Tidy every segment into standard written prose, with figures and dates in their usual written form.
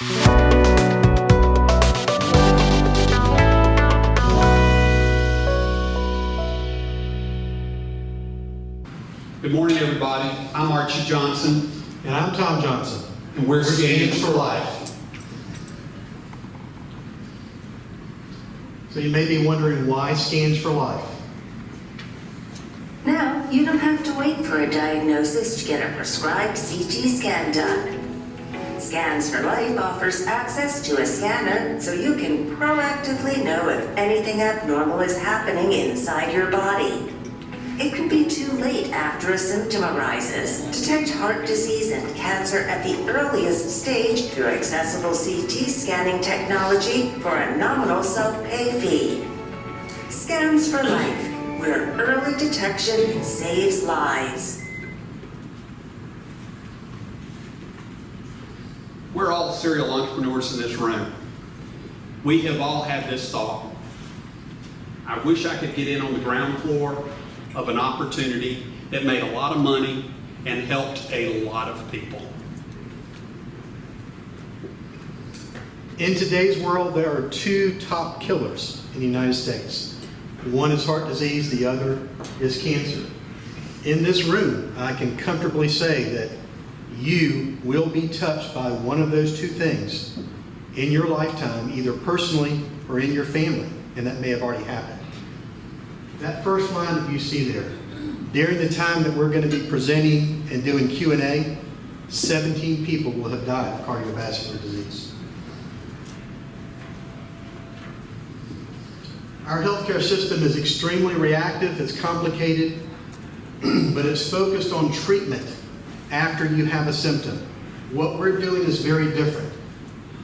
Good morning, everybody. I'm Archie Johnson. And I'm Tom Johnson. And we're Scans for Life. So you may be wondering why Scans for Life? Now, you don't have to wait for a diagnosis to get a prescribed CT scan done. Scans for Life offers access to a scanner so you can proactively know if anything abnormal is happening inside your body. It can be too late after a symptom arises. Detect heart disease and cancer at the earliest stage through accessible CT scanning technology for a nominal self-pay fee. Scans for Life, where early detection saves lives. We're all serial entrepreneurs in this room. We have all had this thought. I wish I could get in on the ground floor of an opportunity that made a lot of money and helped a lot of people. In today's world, there are two top killers in the United States. One is heart disease, the other is cancer. In this room, I can comfortably say that you will be touched by one of those two things in your lifetime, either personally or in your family, and that may have already happened. That first line that you see there, during the time that we're going to be presenting and doing Q&A, 17 people will have died of cardiovascular disease. Our healthcare system is extremely reactive, it's complicated, but it's focused on treatment after you have a symptom. What we're doing is very different.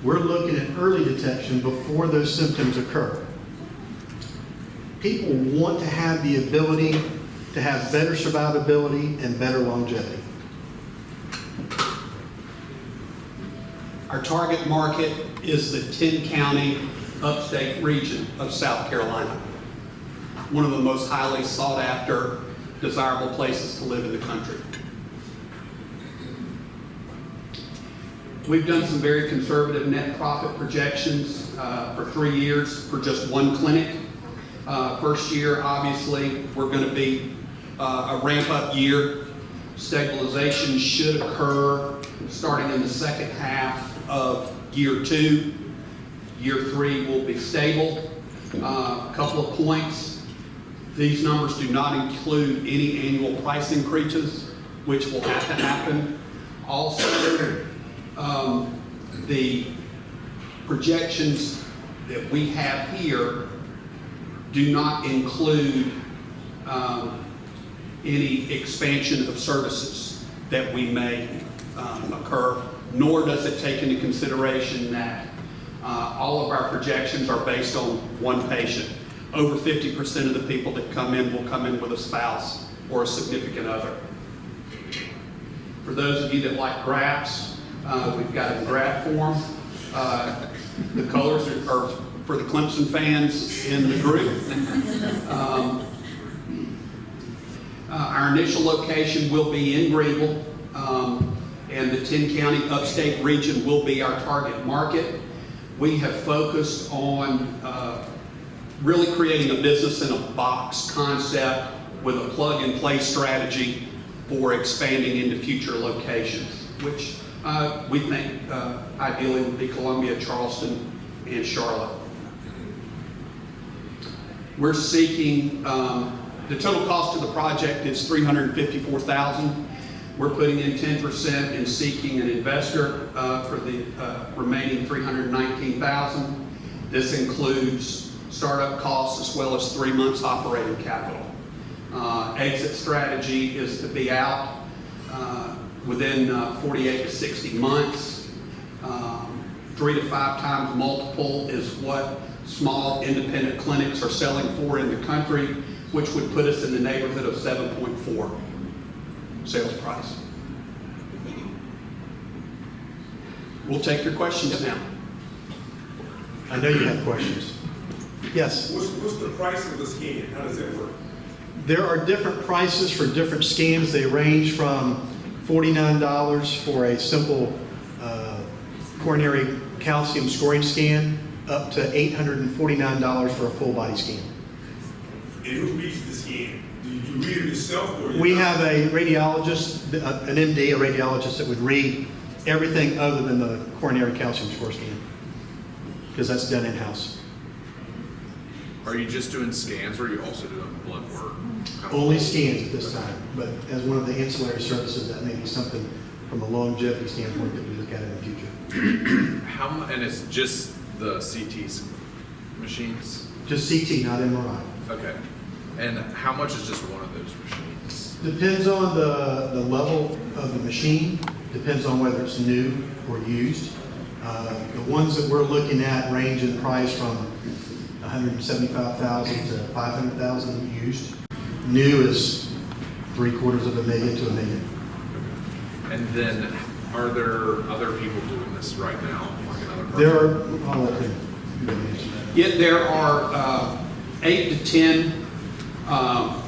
We're looking at early detection before those symptoms occur. People want to have the ability to have better survivability and better longevity. Our target market is the 10-county upstate region of South Carolina, one of the most highly sought after, desirable places to live in the country. We've done some very conservative net profit projections for 3 years for just one clinic. First year, obviously, we're going to be a ramp-up year. Stabilization should occur starting in the second half of year 2. Year 3 will be stable. A couple of points. These numbers do not include any annual price increases, which will have to happen. Also, the projections that we have here do not include any expansion of services that we may occur, nor does it take into consideration that all of our projections are based on one patient. Over 50% of the people that come in will come in with a spouse or a significant other. For those of you that like graphs, we've got a graph form. The colors are for the Clemson fans in the group. Our initial location will be in Greenville, and the 10-county upstate region will be our target market. We have focused on really creating a business in a box concept with a plug-and-play strategy for expanding into future locations, which we think ideally would be Columbia, Charleston, and Charlotte. We're seeking, the total cost of the project is $354,000. We're putting in 10% and seeking an investor for the remaining $319,000. This includes startup costs as well as 3 months operating capital. Exit strategy is to be out within 48 to 60 months. 3 to 5 times multiple is what small independent clinics are selling for in the country, which would put us in the neighborhood of 7.4 sales price. We'll take your questions now. I know you have questions. Yes? What's the price of the scan? How does that work? There are different prices for different scans. They range from $49 for a simple coronary calcium scoring scan, up to $849 for a full body scan. And who reads the scan? Do you read it yourself or? We have a radiologist, an MD, a radiologist that would read everything other than the coronary calcium score scan, because that's done in-house. Are you just doing scans or are you also doing blood work? Only scans at this time, but as one of the ancillary services, that may be something from a longevity standpoint that we look at in the future. And it's just the CT machines? Just CT, not MRI. Okay. And how much is just one of those machines? Depends on the level of the machine, depends on whether it's new or used. The ones that we're looking at range in price from $175,000 to $500,000 used. New is $750,000 to $1 million. And then are there other people doing this right now? Like another person? There are, I'll let him mention that. Yeah, there are 8 to 10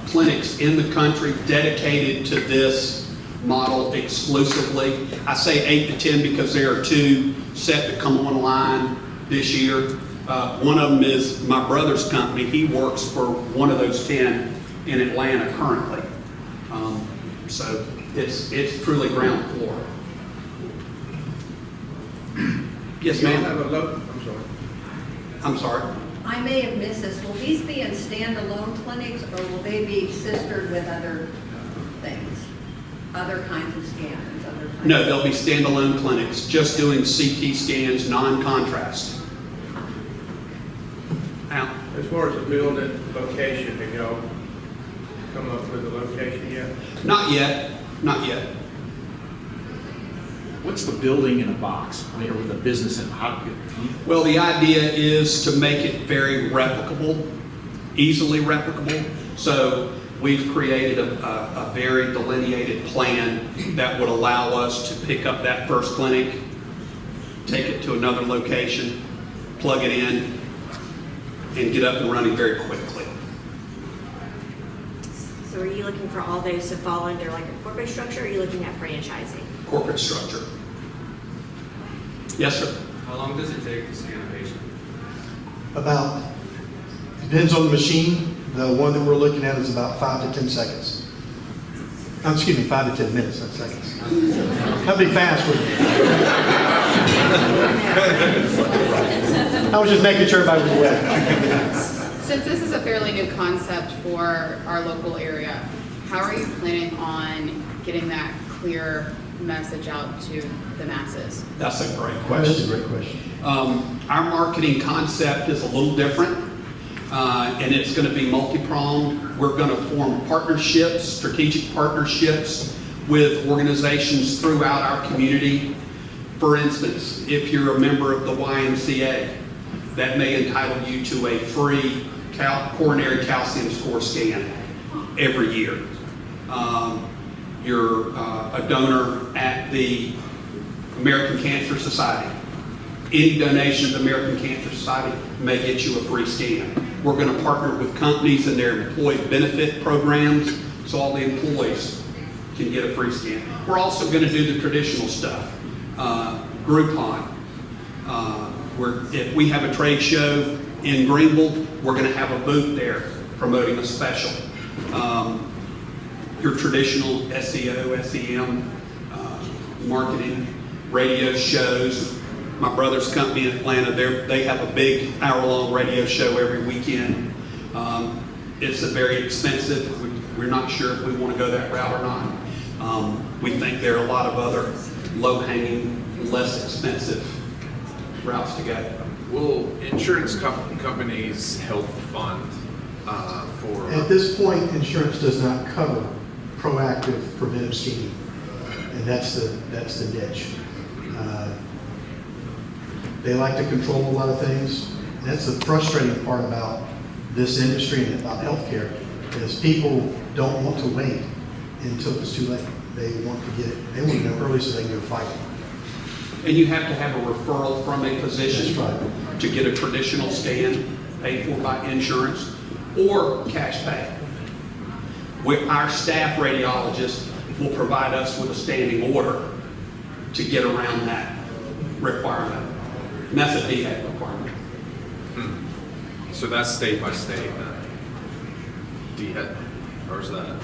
clinics in the country dedicated to this model exclusively. I say 8 to 10 because there are 2 set to come online this year. One of them is my brother's company. He works for one of those 10 in Atlanta currently. So it's truly ground floor. Yes, ma'am. I'm sorry. I'm sorry. I may have missed this. Will these be in standalone clinics or will they be sistered with other things? Other kinds of scans? Other kinds No, they'll be standalone clinics, just doing CT scans, non-contrast. Now, As far as the building location, have y'all come up with a location yet? not yet, not yet. What's the building in a box? I mean, or with a business in how? Well, the idea is to make it very replicable, easily replicable. So we've created a very delineated plan that would allow us to pick up that first clinic, take it to another location, plug it in, and get up and running very quickly. So are you looking for all those to fall under like a corporate structure, or are you looking at franchising? Corporate structure. Yes, sir. How long does it take to scan a patient? About, depends on the machine. The one that we're looking at is about 5 to 10 seconds. Excuse me, 5 to 10 minutes, not seconds. That'd be fast, wouldn't it? I was just making sure everybody was aware. Since this is a fairly new concept for our local area, how are you planning on getting that clear message out to the masses? That's a great That's question. a great question. Our marketing concept is a little different, and it's going to be multi-pronged. We're going to form partnerships, strategic partnerships with organizations throughout our community. For instance, if you're a member of the YMCA, that may entitle you to a free coronary calcium score scan every year. You're a donor at the American Cancer Society. Any donation to the American Cancer Society may get you a free scan. We're going to partner with companies and their employee benefit programs so all the employees can get a free scan. We're also going to do the traditional stuff. Groupon. If we have a trade show in Greenville, we're going to have a booth there promoting a special. Your traditional SEO, SEM, marketing, radio shows. My brother's company in Atlanta, they have a big hour-long radio show every weekend. It's a very expensive. We're not sure if we want to go that route or not. We think there are a lot of other low-hanging, less expensive routes to go. Will insurance companies help fund for? At this point, insurance does not cover proactive preventive scanning, and that's the niche. They like to control a lot of things. That's the frustrating part about this industry and about healthcare, is people don't want to wait until it's too late. They want to get it. They want to know early so they can go fight it. And you have to have a referral from a physician That's right. to get a traditional scan paid for by insurance or cash pay. Our staff radiologist will provide us with a standing order to get around that requirement. And that's a DHEC requirement. So that's state by state then? DHEC, or is that?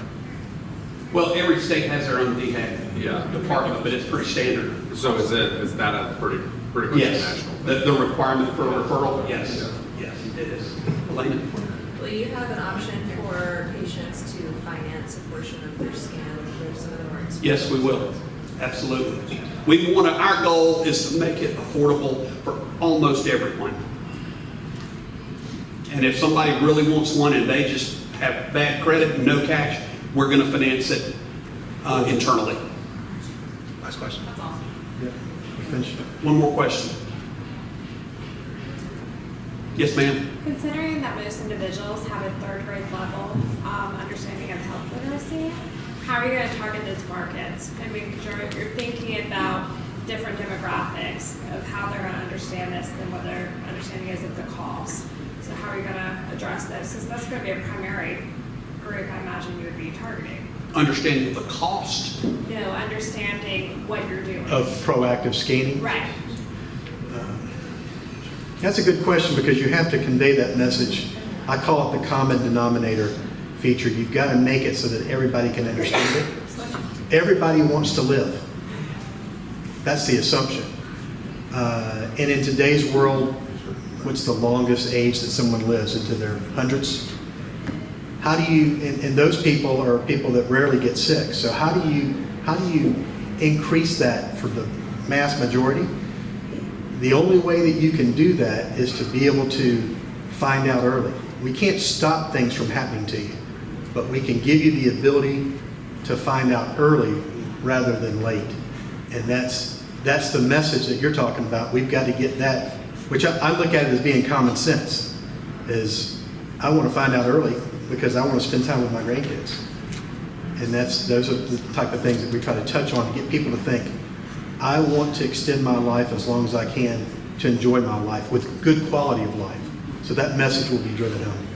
Well, every state has their own DHEC Yeah. department, but it's pretty standard. So is that a pretty much Yes, national the, thing? the requirement for referral, yes, yes, it is. Elena? Will you have an option for patients to finance a portion of their scan if some of them are expensive? Yes, we will, absolutely. We want to, our goal is to make it affordable for almost everyone. And if somebody really wants one and they just have bad credit and no cash, we're going to finance it internally. Last question. That's awesome. Yeah, we finished. One more question. Yes, ma'am? Considering that most individuals have a third grade level understanding of health literacy, how are you going to target those markets? I mean, because you're thinking about different demographics of how they're going to understand this than what their understanding is of the cost. So how are you going to address this? Because that's going to be a primary group I imagine you would be targeting. Understanding the cost. No, understanding what you're doing. Of proactive scanning? Right. That's a good question because you have to convey that message. I call it the common denominator feature. You've got to make it so that everybody can understand it. Everybody wants to live. That's the assumption. And in today's world, what's the longest age that someone lives? Into their hundreds? How do you, and those people are people that rarely get sick. So how do you increase that for the mass majority? The only way that you can do that is to be able to find out early. We can't stop things from happening to you, but we can give you the ability to find out early rather than late. And that's the message that you're talking about. We've got to get that, which I look at it as being common sense, is I want to find out early because I want to spend time with my grandkids. And those are the type of things that we try to touch on to get people to think, I want to extend my life as long as I can to enjoy my life with good quality of life. So that message will be driven home.